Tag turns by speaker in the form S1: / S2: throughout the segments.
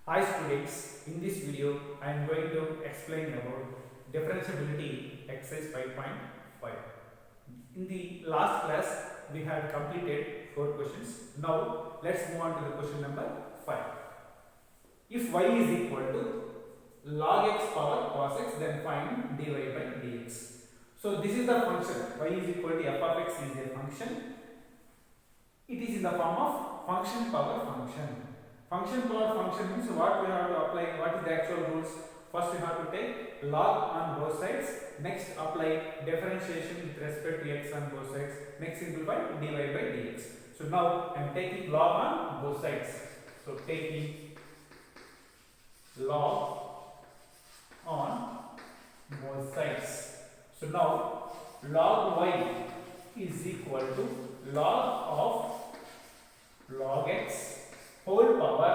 S1: Hi students, in this video I am going to explain about differentiability exercise 5.5. In the last class we had completed 4 questions. Now let's move on to the question number 5. If y is equal to log x power cos x, then find dy by dx. So this is the function. Y is equal to f of x is a function. It is in the form of function power function. Function power function means what we have to apply, what is the actual rules. First we have to take log on both sides, next apply differentiation with respect to x on both sides, next simplify dy by dx. So now I am taking log on both sides. So taking log on both sides. So now log y is equal to log of log x whole power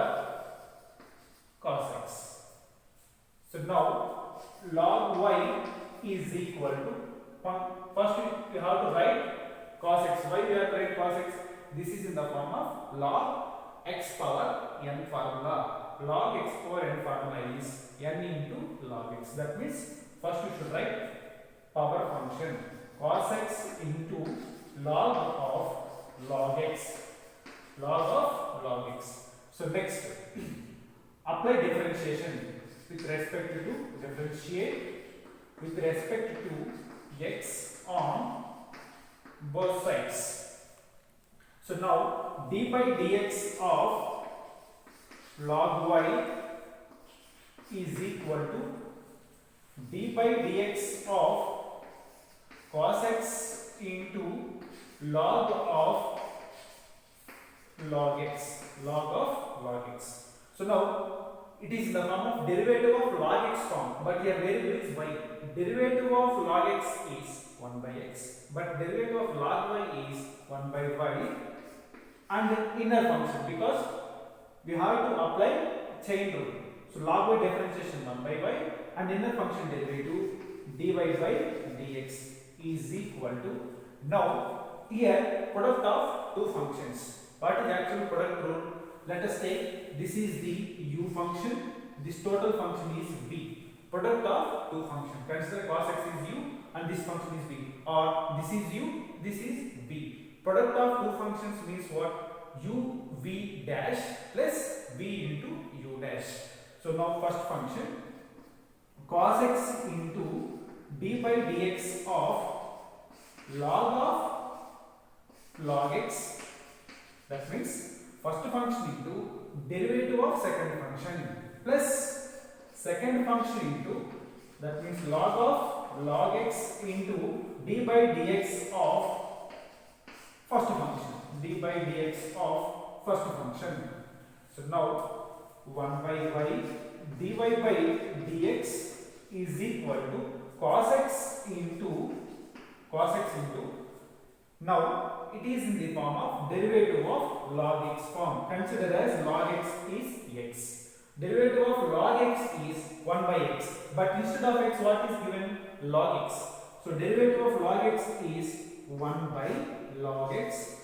S1: cos x. So now log y is equal to, first we have to write cos x. Why we have to write cos x? This is in the form of log x power n formula. Log x power n formula is n into log x. That means first we should write power function cos x into log of log x. Log x. So next, apply differentiation with respect to differentiate with respect to x on both sides. So now d by dx of log y is equal to d by dx of cos x into log of log x, So now it is in the form of derivative of log x form, but here variable is y. Derivative of log x is 1 by x, but derivative of log y is 1 by y, and inner function, because we have to apply chain rule. So log y differentiation 1 by y and inner function derivative dy by dx is equal to, now here product of two functions. What is the actual product rule? Let us take, this is the u function, this total function is v. Product of two functions. Consider cos x is u and this function is v. Or this is u, this is v. Product of two functions means what? U v dash plus v into u dash. So now first function cos x into d by dx of log x. That means first function into derivative of second function plus second function into, that means log of log x into d by dx of first function, d by dx of first function. So now 1 by y dy by dx is equal to cos x into now it is in the form of derivative of log x form. Consider as log x is x. Derivative of log x is 1 by x. But instead of x, what is given? Log x. So derivative of log x is 1 by log x.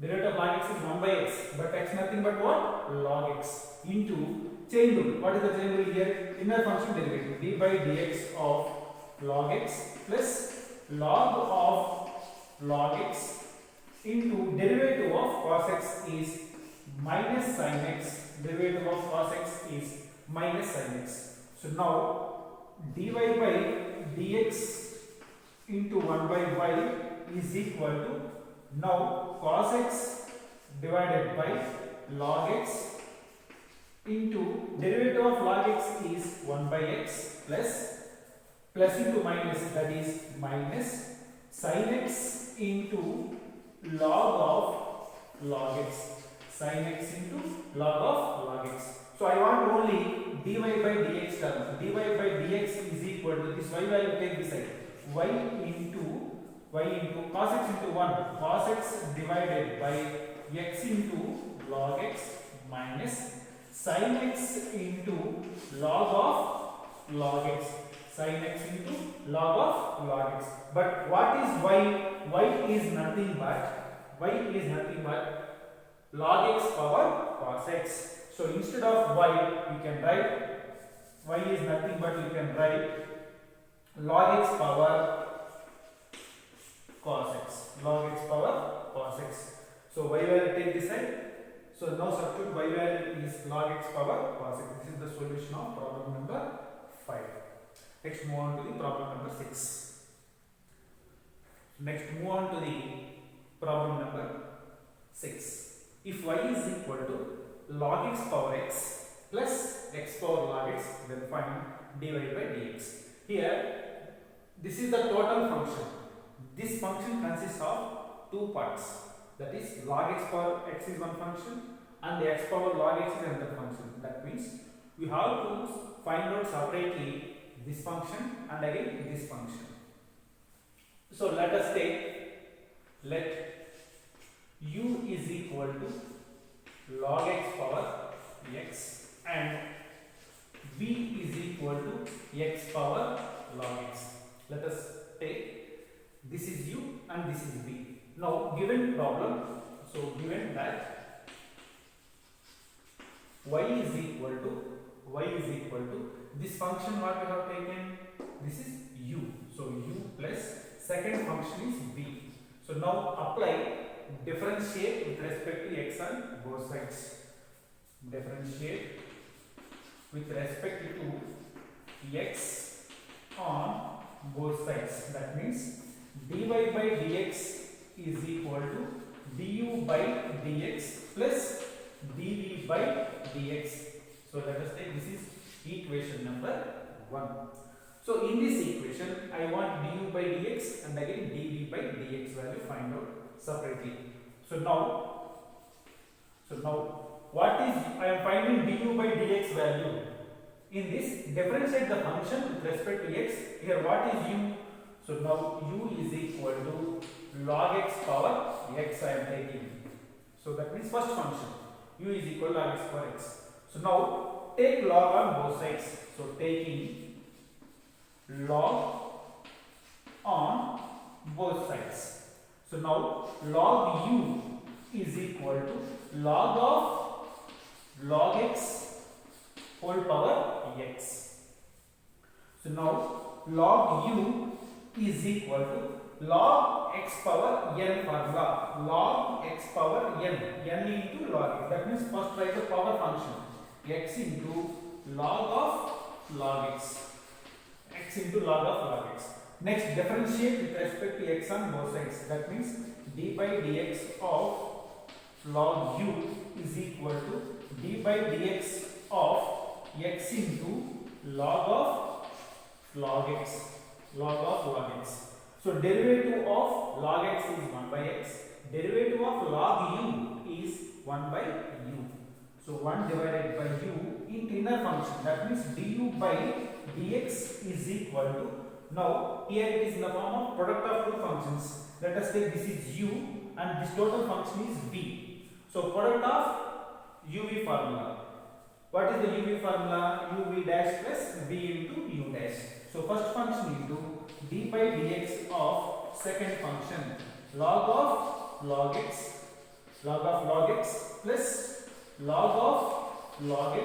S1: Derivative of log x is 1 by x. But x nothing but what? Log x into chain rule. What is the chain rule here? Inner function derivative d by dx of log x plus log of log x into derivative of cos x is minus sin x. Derivative of cos x is minus sin x. So now dy by dx into 1 by y is equal to, now cos x divided by log x into derivative of log x is 1 by x plus into minus, that is minus sin x into log of log x. Sin x into log of log x. So I want only dy by dx term. Dy by dx is equal to this y value, take this side. Y into cos x into 1. Cos x divided by x into log x minus sin x into log of log x. Sin x into log of log x. But what is y? Y is nothing but log x power cos x. So instead of y, we can write y is nothing but you can write log x power cos x. Log x power cos x. So y value take this side. So now substitute y value is log x power cos x. This is the solution of problem number 5. Next move on to the problem number 6. Next move on to the problem number 6. If y is equal to log x power x plus x power log x, then find dy by dx. Here, this is the total function. This function consists of two parts. That is log x power x is one function and the x power log x is another function. That means we have to find out separately this function and again this function. So let us take, let u is equal to log x power x and v is equal to x power log x. Let us take, this is u and this is v. Now given problem, so given that y is equal to this function what we have taken, this is u. So u plus second function is v. So now apply differentiate with respect to x on both sides. Differentiate with respect to x on both sides. That means dy by dx is equal to du by dx plus dv by dx. So let us take, this is equation number 1. So in this equation I want du by dx and again dv by dx value find out separately. So now what is, I am finding du by dx value. In this, differentiate the function with respect to x. Here what is u? So now u is equal to log x power x I am taking. So that means first function u is equal to log x power x. So now take log on both sides. So taking log on both sides. So now log u is equal to log of log x whole power x. So now log u is equal to log x power n formula. Log x power n into log x. That means first write the power function x into log of log x. X into log of log x. Next, differentiate with respect to x on both sides. That means d by dx of log u is equal to d by dx of x into log of log x. Log of log x. So derivative of log x is 1 by x. Derivative of log u is 1 by u. So 1 divided by u in inner function. That means du by dx is equal to, now here it is in the form of product of two functions. Let us take this is u and this total function is v. So product of uv formula. What is the uv formula? uv dash plus v into u dash. So first function into d by dx of second function log of log x plus log of log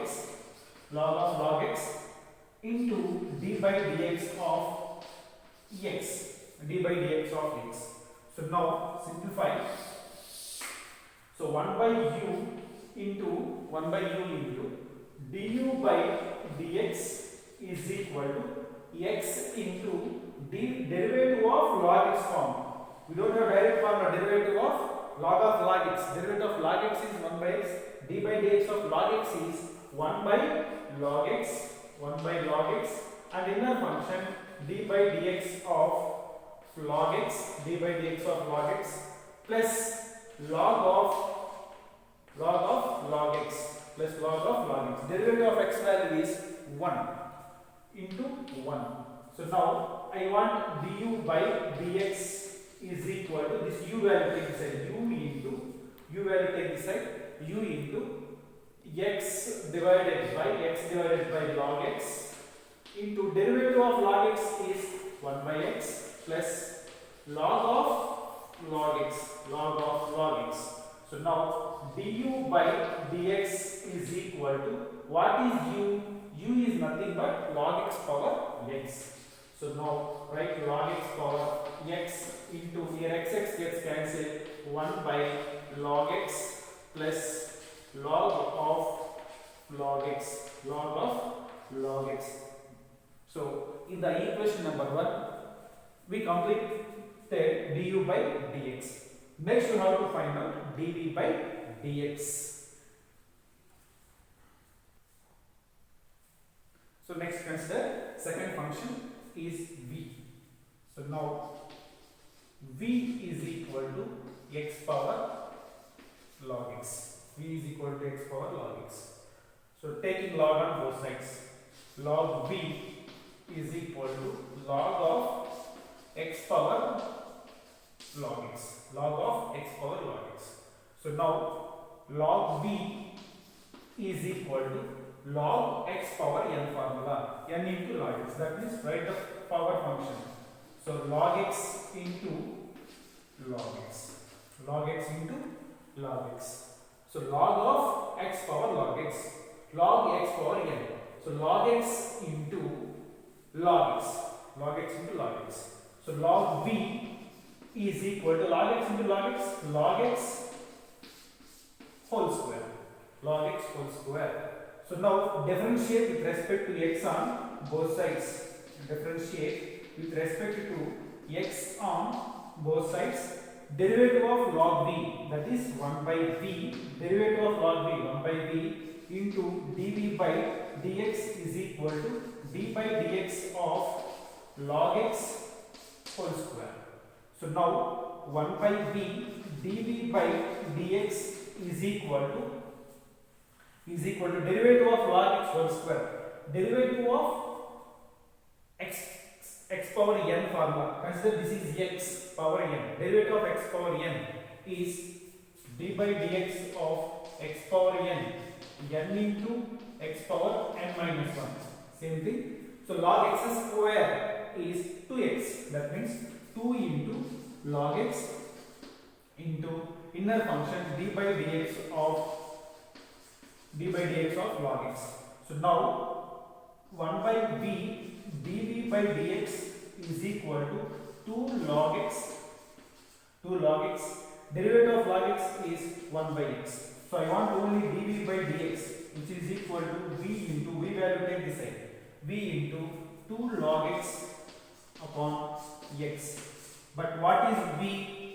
S1: x into d by dx of x. So now simplify. So 1 by u into du by dx is equal to x into derivative of log x form. We don't have direct formula. Derivative of log x. Derivative of log x is 1 by x. d by dx of log x is 1 by log x. And inner function d by dx of log x. Plus log of log x. Derivative of x value is 1 into 1. So now I want du by dx is equal to this u value take this side, u into x divided by log x into derivative of log x is 1 by x plus log of log x. So now du by dx is equal to, what is u? U is nothing but log x power x. So now write log x power x into, here x gets cancelled, 1 by log x plus log of log x, log of log x. So in the equation number 1, we complete du by dx. Next you have to find out dv by dx. So next consider second function is v. So now v is equal to x power log x. V is equal to x power log x. So taking log on both sides, log v is equal to log of x power log x. Log of x power log x. So now log v is equal to log x power n formula, n into log x. That means write the power function. So log x into log x, log x into log x. So log of x power log x, log x power n. So log x into log x, log x into log x. So log v is equal to log x into log x, log x whole square, log x whole square. So now differentiate with respect to x on both sides. Differentiate with respect to x on both sides. Derivative of log v, that is 1 by v. Derivative of log v, 1 by v into dv by dx is equal to d by dx of log x whole square. So now 1 by v dv by dx is equal to derivative of log x whole square. Derivative of x power n formula. Consider this is x power n. Derivative of x power n is d by dx of x power n, n into x power n minus 1. Same thing. So log x square is 2x. That means 2 into log x into inner function d by dx of log x. So now 1 by v dv by dx is equal to 2 log x. Derivative of log x is 1 by x. So I want only dv by dx, which is equal to v into, v value take this side, v into 2 log x upon x. But what is v?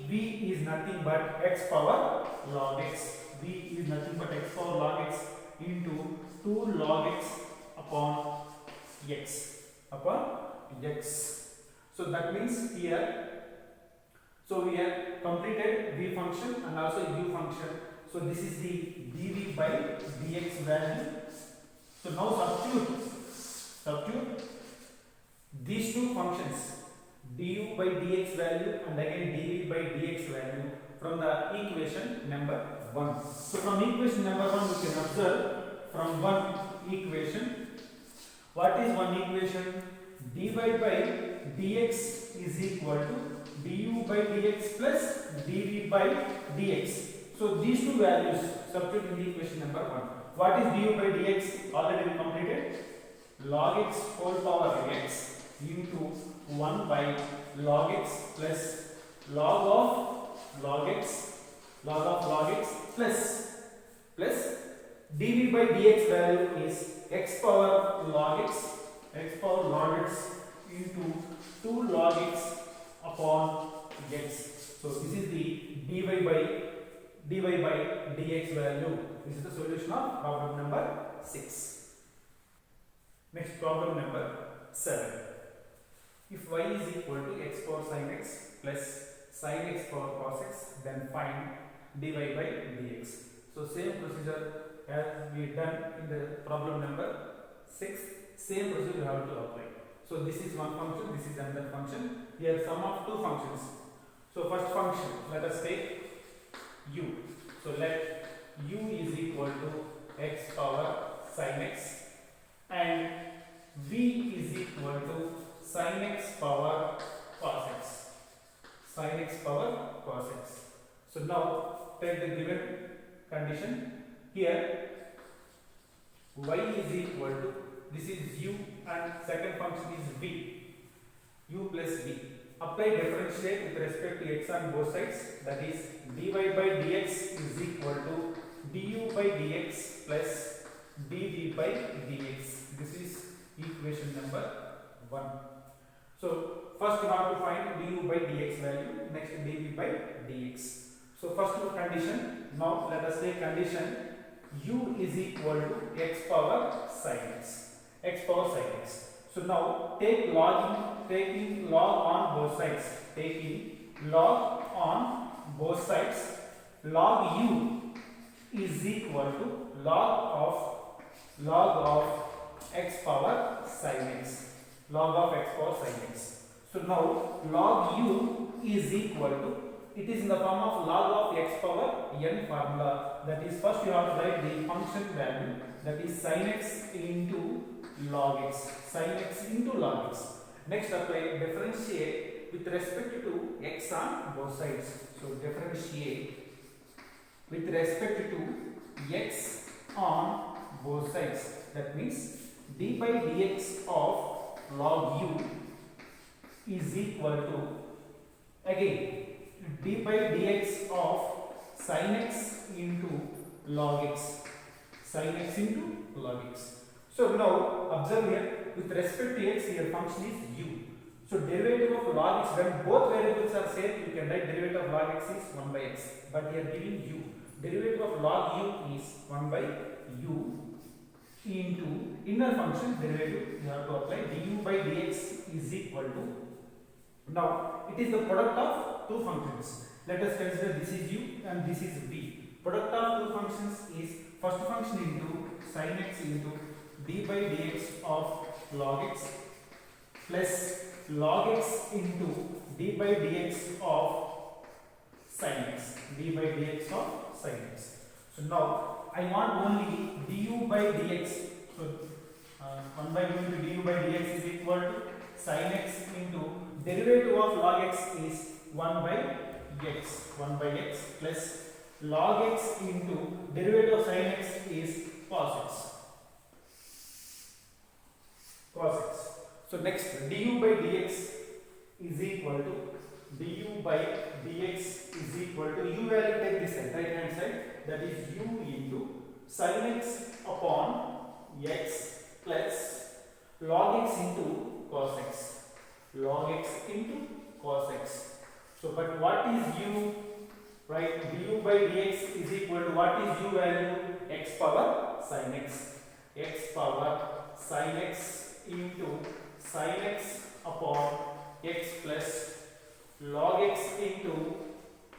S1: V is nothing but x power log x. V is nothing but x power log x into 2 log x upon x. So that means here, so we have completed v function and also u function. So this is the dv by dx value. So now substitute these two functions, du by dx value and again dv by dx value, from the equation number 1. So from equation number 1 we can observe, from one equation, what is one equation? dy by dx is equal to du by dx plus dv by dx. So these two values substitute in the equation number 1. What is du by dx? Already we completed. Log x whole power x into 1 by log x plus log of log x plus dv by dx value is x power log x into 2 log x upon x. So this is the dy by dx value. This is the solution of problem number 6. Next, problem number 7. If y is equal to x power sin x plus sin x power cos x, then find dy by dx. So same procedure as we done in the problem number 6. Same procedure we have to apply. So this is one function, this is another function. Here sum of two functions. So first function, let us take u. So let u is equal to x power sin x and v is equal to sin x power cos x. Sin x power cos x. So now take the given condition. Here y is equal to, this is u and second function is v, u plus v. Apply differentiate with respect to x on both sides, that is dy by dx is equal to du by dx plus dv by dx. This is equation number 1. So first you have to find du by dx value, next dv by dx. So first condition, now let us take condition u is equal to x power sin x, x power sin x. So now taking log on both sides, taking log on both sides, log u is equal to log of x power sin x, log of x power sin x. So now log u is equal to, it is in the form of log of x power n formula, that is first you have to write the function value, that is sin x into log x, sin x into log x. Next apply differentiate with respect to x on both sides. So differentiate with respect to x on both sides, that means d by dx of log u is equal to, again d by dx of sin x into log x, sin x into log x. So now observe here, with respect to x, here function is u. So derivative of log x, when both variables are same, you can write derivative of log x is 1 by x, but here giving u, derivative of log u is 1 by u into inner function derivative, you have to apply du by dx is equal to, now it is the product of two functions. Let us consider this is u and this is v. Product of two functions is first function into sin x into d by dx of log x plus log x into d by dx of sin x, d by dx of sin x. So now I want only du by dx. So 1 by u into du by dx is equal to sin x into derivative of log x is 1 by x plus log x into derivative of sin x is cos x. So next du by dx is equal to du by dx is equal to, u value take this side, right hand side, that is u into sin x upon x plus log x into cos x, log x into cos x. So but what is u, right? Du by dx is equal to, what is u value? X power sin x, x power sin x into sin x upon x plus log x into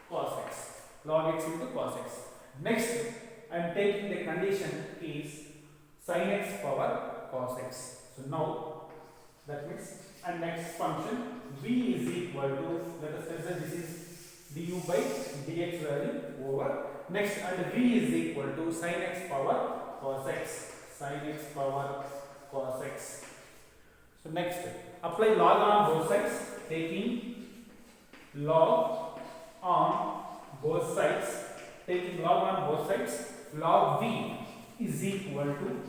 S1: cos x, log x into cos x. Next I am taking the condition is sin x power cos x. So now that means, and next function v is equal to, let us consider this is du by dx value over, next and v is equal to sin x power cos x, sin x power cos x. So next apply log on both sides, taking log on both sides, taking log on both sides, log v is equal to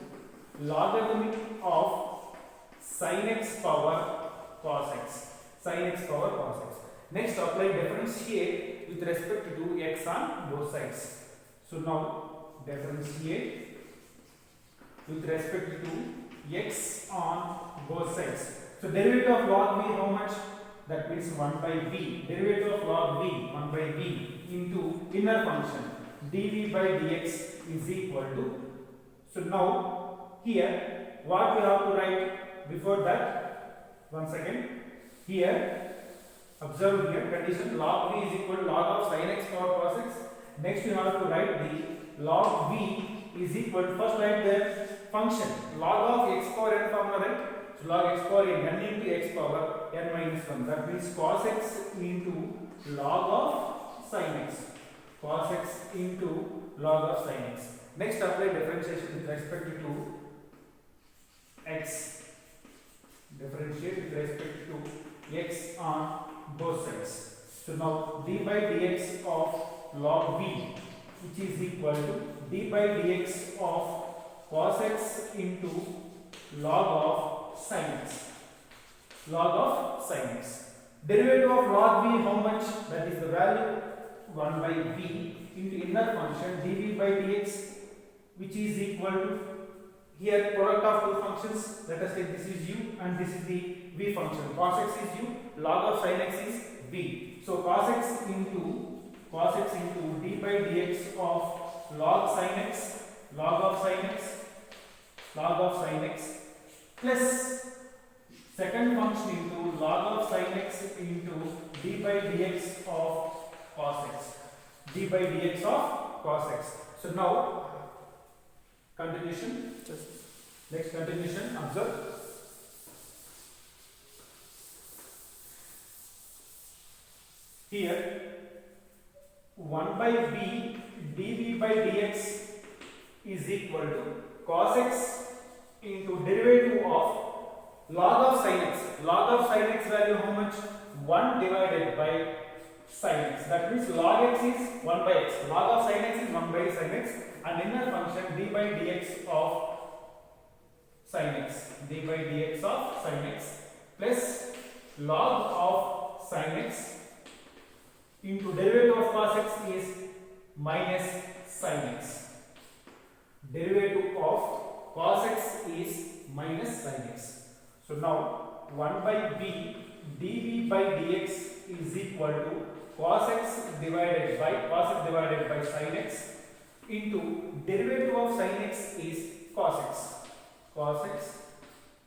S1: logarithm of sin x power cos x, sin x power cos x. Next apply differentiate with respect to x on both sides. So now differentiate with respect to x on both sides. So derivative of log v how much? That means 1 by v, derivative of log v 1 by v into inner function dv by dx is equal to, so now here what we have to write before that, one second, here observe here condition log v is equal to log of sin x power cos x. Next you have to write the log v is equal to, first write the function log of x power n formula, right? So log x power n into x power n minus 1, that means cos x into log of sin x, cos x into log of sin x. Next apply differentiation with respect to x, differentiate with respect to x on both sides. So now d by dx of log v, which is equal to d by dx of cos x into log of sin x. Log of sin x. Derivative of log v, how much? That is the value 1 by v into inner function dv by dx, which is equal to, here product of two functions, let us take this is u and this is the v function. Cos x is u, log of sin x is v. So cos x into d by dx of log sin x, log of sin x plus second function into log of sin x into d by dx of cos x, d by dx of cos x. So now continuation, next continuation, observe. Here 1 by v dv by dx is equal to cos x into derivative of log of sin x. Log of sin x value how much? 1 divided by sin x. That means log x is 1 by x. Log of sin x is 1 by sin x, and inner function d by dx of sin x. d by dx of sin x plus log of sin x into derivative of cos x is minus sin x. Derivative of cos x is minus sin x. So now 1 by v dv by dx is equal to cos x divided by sin x into derivative of sin x is cos x. Cos x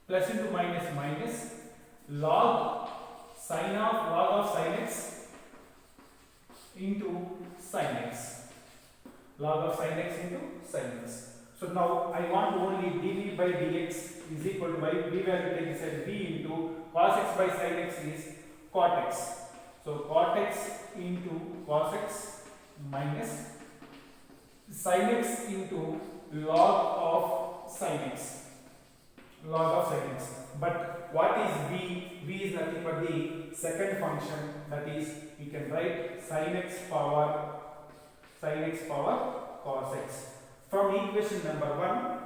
S1: plus into minus log of sin x into sin x. Log of sin x into sin x. So now I want only dv by dx is equal to, by v value take this as v into cos x by sin x is cot x. So cot x into cos x minus sin x into log of sin x. Log of sin x. But what is v? V is nothing but the second function, that is we can write sin x power cos x. From equation number 1,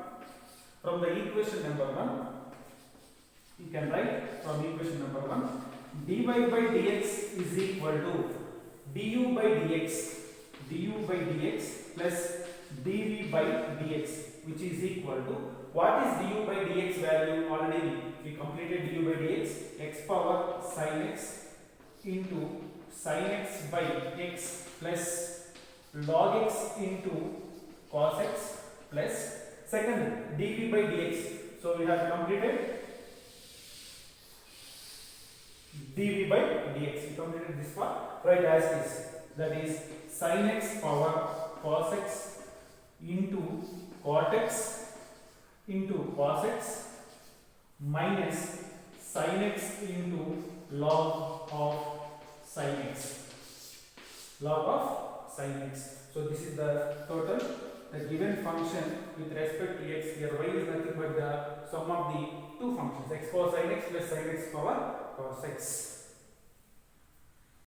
S1: from the equation number 1, you can write from equation number 1, dy by dx is equal to du by dx plus dv by dx, which is equal to, what is du by dx value? Already we completed du by dx, x power sin x into sin x by x plus log x into cos x plus second dv by dx. So we have completed dv by dx. We completed this part. Write as is. That is sin x power cos x into cot x into cos x minus sin x into log of sin x. Log of sin x. So this is the total. The given function with respect to x, here y is nothing but the sum of the two functions, x power sin x plus sin x power cos x.